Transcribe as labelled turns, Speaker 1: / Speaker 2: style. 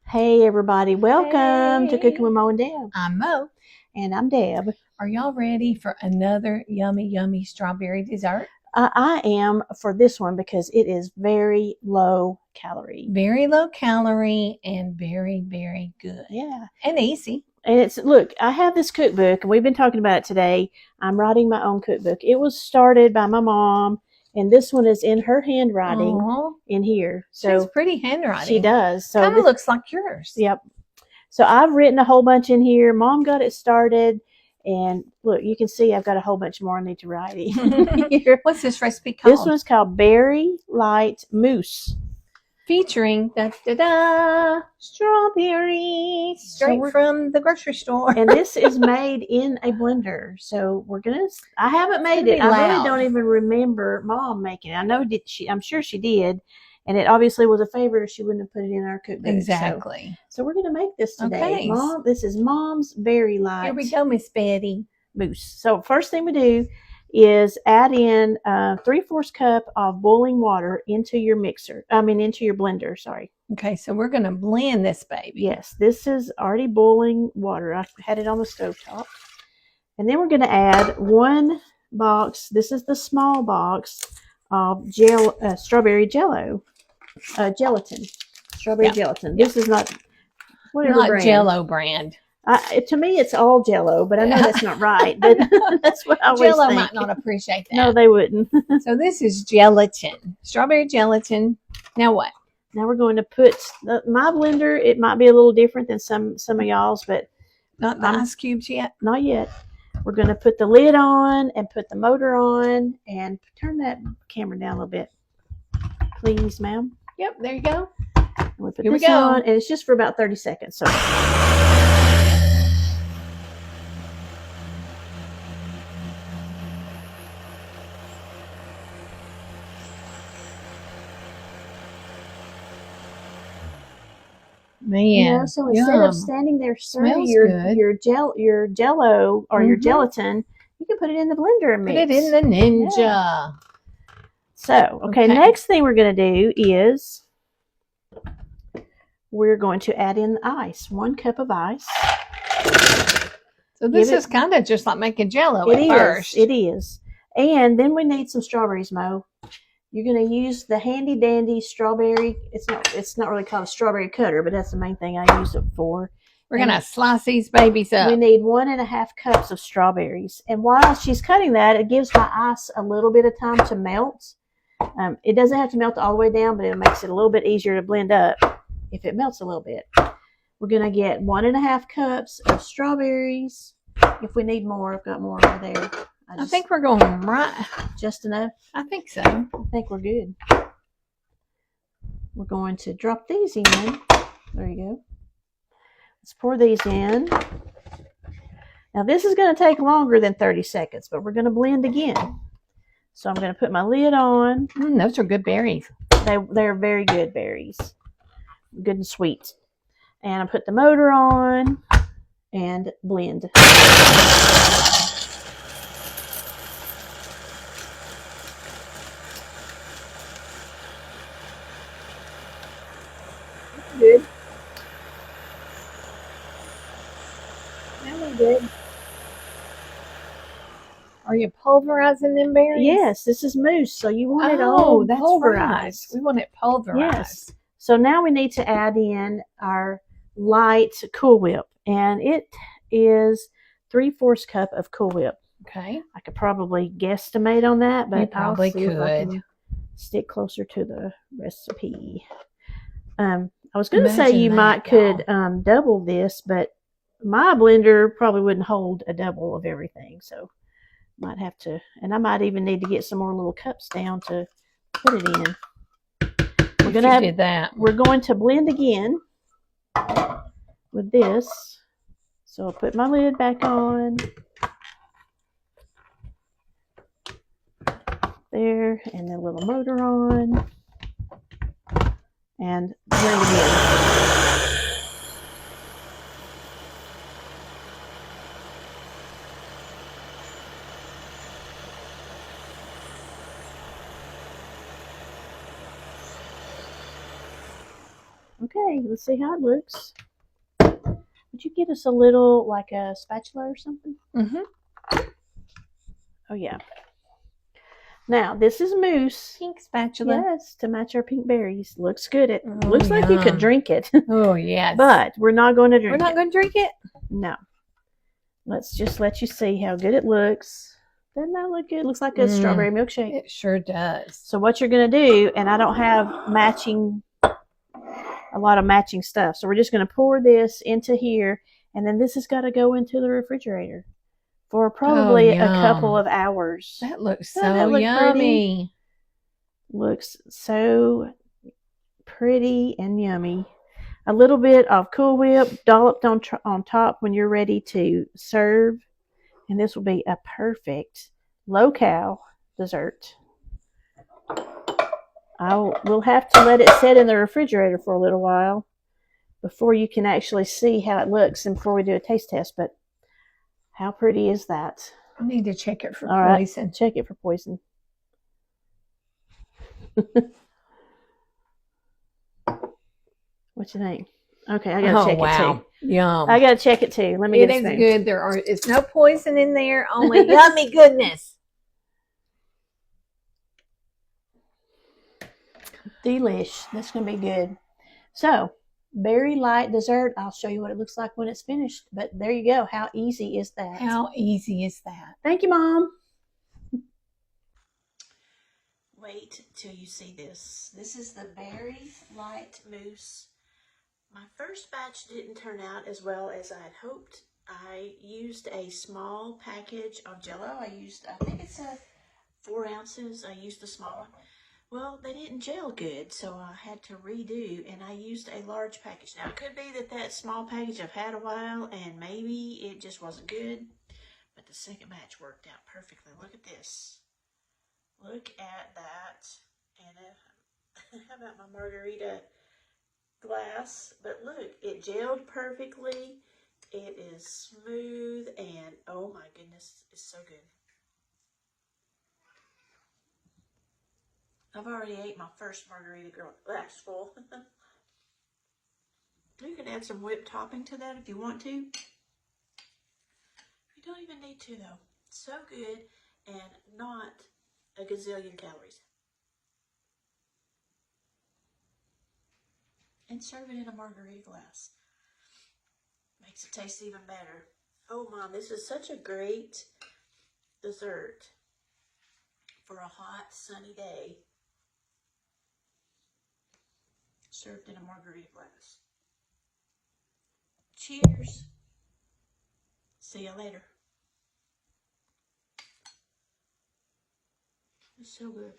Speaker 1: Hey everybody, welcome to Cooking with Mo and Deb.
Speaker 2: I'm Mo.
Speaker 1: And I'm Deb.
Speaker 2: Are y'all ready for another yummy strawberry dessert?
Speaker 1: I am for this one because it is very low calorie.
Speaker 2: Very low calorie and very good.
Speaker 1: Yeah.
Speaker 2: And easy.
Speaker 1: And look, I have this cookbook and we've been talking about it today. I'm writing my own cookbook. It was started by my mom and this one is in her handwriting in here.
Speaker 2: So it's pretty handwriting.
Speaker 1: She does. So
Speaker 2: kind of looks like yours.
Speaker 1: Yep. So I've written a whole bunch in here. Mom got it started. And look, you can see I've got a whole bunch more I need to write in.
Speaker 2: What's this recipe called?
Speaker 1: This one's called Berry Lite Mousse.
Speaker 2: Featuring strawberries straight from the grocery store.
Speaker 1: And this is made in a blender. So I haven't made it. I really don't even remember Mom making it. I know I'm sure she did. And it obviously was a favor if she wouldn't have put it in our cookbook.
Speaker 2: Exactly.
Speaker 1: So we're going to make this today.
Speaker 2: Okay.
Speaker 1: Mom, this is Mom's Berry Lite.
Speaker 2: Here we go, Miss Betty.
Speaker 1: Mousse. So first thing we do is add in 3/4 cup of boiling water into your into your blender, sorry.
Speaker 2: Okay, so we're going to blend this baby.
Speaker 1: Yes, this is already boiling water. I had it on the stovetop. And then we're going to add one box, this is the small box of strawberry gelatin. Strawberry gelatin. This is not whatever brand.
Speaker 2: Jello brand.
Speaker 1: To me, it's all Jello, but I know that's not right. But that's what I always
Speaker 2: Jello
Speaker 1: think.
Speaker 2: might not appreciate that.
Speaker 1: No, they wouldn't.
Speaker 2: So this is gelatin, strawberry gelatin. Now what?
Speaker 1: Now we're going to put my blender. It might be a little different than some of y'all's, but
Speaker 2: not the ice cubes yet.
Speaker 1: Not yet. We're going to put the lid on and put the motor on and turn that camera down a little bit, please, ma'am.
Speaker 2: Yep, there you go.
Speaker 1: And we put this on, and it's just for about 30 seconds. So.
Speaker 2: Man,
Speaker 1: so instead of standing there stirring your Jello or your gelatin, you can put it in the blender and mix.
Speaker 2: Put it in the Ninja.
Speaker 1: Yeah. So, okay, next thing we're going to do is we're going to add in the ice. 1 cup of ice.
Speaker 2: So this is kind of just like making Jello at first.
Speaker 1: It is. And then we need some strawberries, Mo. You're going to use the handy dandy strawberry. It's not really called a strawberry cutter, but that's the main thing I use it for.
Speaker 2: We're going to slice these babies up.
Speaker 1: We need 1.5 cups of strawberries. And while she's cutting that, it gives my ice a little bit of time to melt. It doesn't have to melt all the way down, but it makes it a little bit easier to blend up if it melts a little bit. We're going to get 1.5 cups of strawberries. If we need more, I've got more over there.
Speaker 2: I think we're going right.
Speaker 1: Just enough?
Speaker 2: I think so.
Speaker 1: I think we're good. We're going to drop these in. There you go. Let's pour these in. Now this is going to take longer than 30 seconds, but we're going to blend again. So I'm going to put my lid on.
Speaker 2: Those are good berries.
Speaker 1: They're very good berries. Good and sweet. And I put the motor on and blend. Good.
Speaker 2: That was good. Are you pulverizing them berries?
Speaker 1: Yes, this is mousse, so you want it all pulverized.
Speaker 2: Right. We want it pulverized.
Speaker 1: Yes. So now we need to add in our light Cool Whip, and it is 3/4 cup of Cool Whip.
Speaker 2: Okay.
Speaker 1: I could probably guesstimate on that, but
Speaker 2: you probably
Speaker 1: I'll see if I
Speaker 2: could
Speaker 1: can stick closer to the recipe. I was going to say you could double this, but my blender probably wouldn't hold a double of everything, so might have to, and I might even need to get some more little cups down to put it in. We're going to blend again with this. So I'll put my lid back on. There, and the little motor on. And blend again. Okay, Okay, let's see how it looks. Would you get us a little, like a spatula or something?
Speaker 2: Mm-hmm.
Speaker 1: Oh, yeah. Now, this is mousse.
Speaker 2: Pink spatula.
Speaker 1: Yes, to match our pink berries. Looks good. It
Speaker 2: Oh,
Speaker 1: looks like you could drink it.
Speaker 2: Oh, yes.
Speaker 1: But we're not going to drink it.
Speaker 2: We're not going to drink it?
Speaker 1: No. Let's just let you see how good it looks. Doesn't that look good? It looks like a strawberry milkshake.
Speaker 2: It sure does.
Speaker 1: So what you're going to do, and I don't have a lot of matching stuff. So we're just going to pour this into here, and then this has got to go into the refrigerator for probably a couple of hours.
Speaker 2: That looks
Speaker 1: Doesn't
Speaker 2: so
Speaker 1: that look
Speaker 2: yummy.
Speaker 1: Pretty? Looks so pretty and yummy. A little bit of Cool Whip dolloped on top when you're ready to serve. And this will be a perfect low-cal dessert. We'll have to let it sit in the refrigerator for a little while before you can actually see how it looks and before we do a taste test. But how pretty is that?
Speaker 2: I need to check it for
Speaker 1: poison.
Speaker 2: Right,
Speaker 1: check it for poison. What you think? Okay, I gotta check it too.
Speaker 2: Yum.
Speaker 1: I gotta check it too. Let me get a spoon.
Speaker 2: It is good. It's no poison in there, only yummy goodness.
Speaker 1: Delish. That's gonna be good. So, berry light dessert. I'll show you what it looks like when it's finished. But there you go. How easy is that?
Speaker 2: How easy is that?
Speaker 1: Thank you, Mom. Wait till you see this. This is the berry light mousse. My first batch didn't turn out as well as I had hoped. I used a small package of Jell-O. I think it's 4 ounces. I used the small one. Well, they didn't gel good, so I had to redo, and I used a large package. Now, it could be that small package I've had a while, and maybe it just wasn't good, but the second batch worked out perfectly. Look at this. Look at that. And how about my margarita glass? But look, it gelled perfectly. It is smooth, and oh my goodness, it's so good. I've already ate my first margarita glass full. You can add some whipped topping to that if you want to. You don't even need to though. So good and not a gazillion calories. And serve it in a margarita glass. Makes it taste even better. Oh Mom, this is such a great dessert for a hot, sunny day. Served in a margarita glass. Cheers. See you later. It's so good.